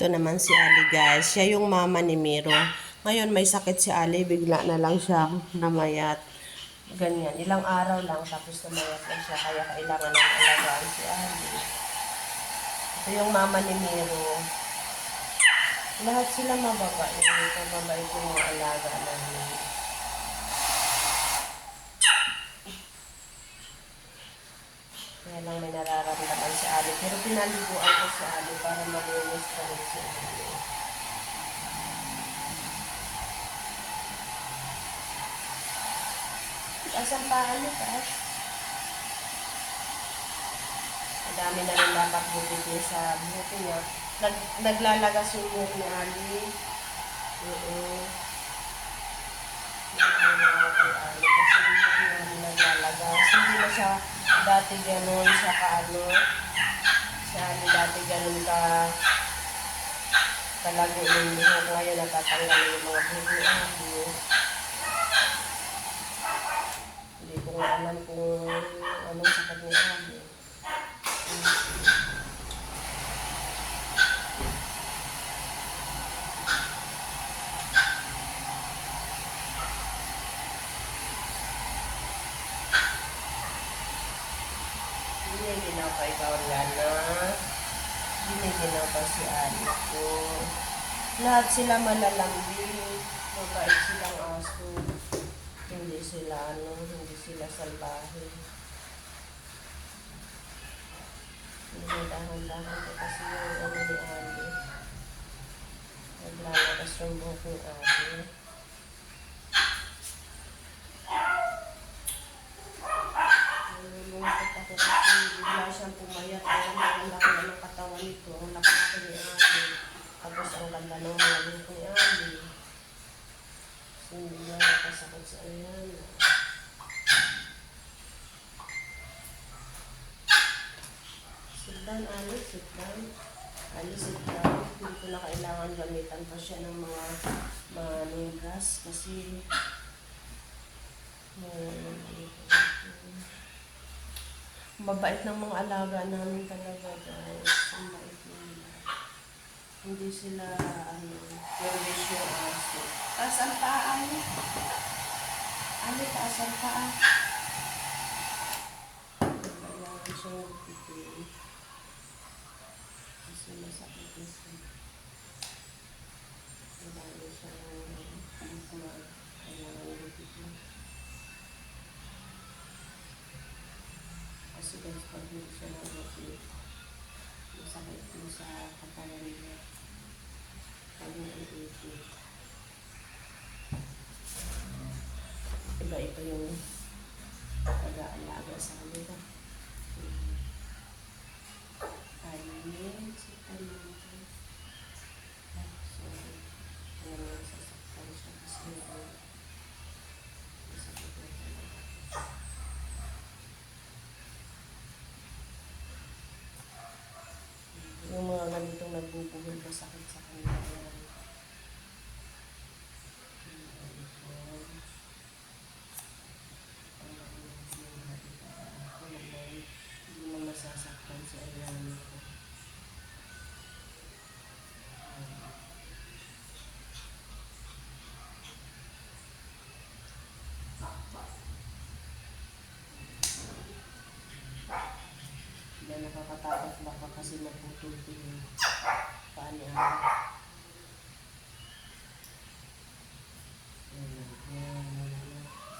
Ito naman si Ali guys. Siya yung mama ni Miro. Ngayon may sakit si Ali. Bigla na lang siya namayat. Ganyan. Ilang araw lang tapos namayat na siya. Kaya kailangan ng alagaan si Ali. Ito yung mama ni Miro. Lahat sila mababait. Mababait yung mga alaga namin. Kaya lang may nararamdaman si Ali. Pero pinaliguan ko si Ali para malinis pa rin si Ali. Taas ang paa niya, taas. Madami na rin dapat bukit niya sa buhok niya. Naglalagas yung buhok ni Ali. Naglalagas. Hindi na siya dati ganun siya kaano. Si Ali dati ganun kalago yung buhok. Ngayon natatanggal yung mga buhok. Hindi ko nga alam kung anong sakit niya Ali. Giniginaw pa ikaw, Lana. Giniginaw pa si Ali ko. Lahat sila malalambing. Mabait silang aso. Hindi sila hindi sila salbahe. Hindi dahan-dahan ko kasi yung ni Ali. Naglalakas yung buhok ni Ali. Nalulungkot ako kasi bigla siyang pumayat. Ang laki na ng katawan nito. Ang laki ni Ali. Tapos ang ganda ng mga buhok ni Ali. Hindi na nakasakot sa ayan. Sit down, Ali. Sit down. Ali, sit down. Hindi ko na kailangan gamitan pa siya ng mga manugas kasi mabait ng mga alaga namin talaga, guys. Ang bait nila. Hindi sila, curious yung aso. Taas ang paa, Ali. Ali, taas ang paa. Kailangan siya magpipili. Kasi masakit na siya. Kailangan siya kailangan magpipili. Kasi guys, pag hindi siya nag-update, masakit din sa katawan niya. Pag nag-update. Iba-iba yung pag-aalaga sa kanila. Ayun, sitan natin. Sorry. Alam mo, sasaktan siya kasi masakit na talaga. Yung mga ganitong nagbubugol pa sakit sa kanila. Hindi na masasaktan si Ayan ko. Hindi nakakatakot baka kasi maputol yung paa ni Ali.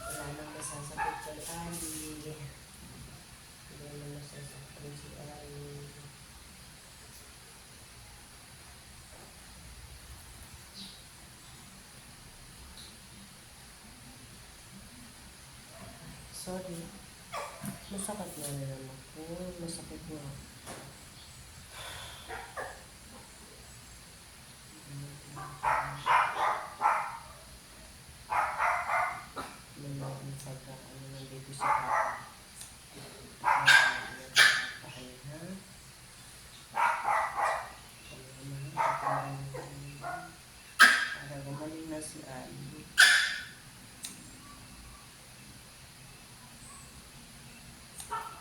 Wala nang masasakit kay Ali. Hindi na masasaktan si Ali. Sorry. Masakit na naman ako. Masakit na. Malaking pagkaano nandito sa papa. Para gumaling na si Ali.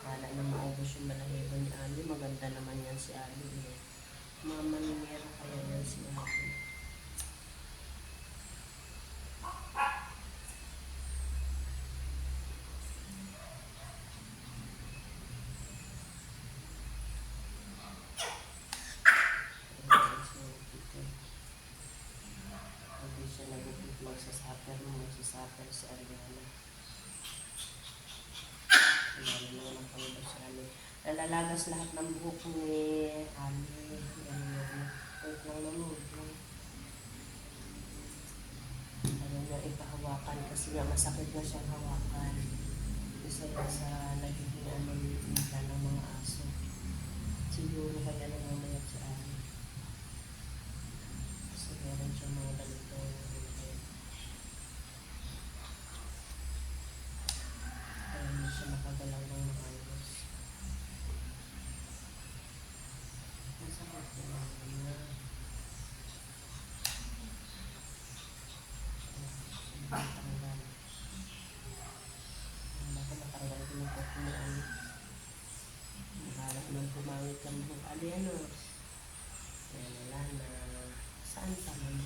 Wala na maubos yung balahibo ni Ali. Maganda naman yan si Ali. Mama ni Mero kaya yan si ate. Hindi siya nagupit magsasuffer si Ariana. Lalo na ng Panginoon si Ali. Nalalagas lahat ng buhok ni Ali. Ganyan. Wait lang naman. Wait lang. Ayaw niya ipahawakan kasi nga masakit na siyang hawakan. Isa yan sa nagiging nila ng mga aso. Siguro kaya namamayat si Ali. Kasi meron siya mga ganito. Kaya hindi siya makagalaw ng maayos. Masakit na niya. Matanggal. Ako matanggal ko yung buhok ni Ali. Mahalap man pumangit ang buhok. Ali ano? Kaya wala na. Saan pa man?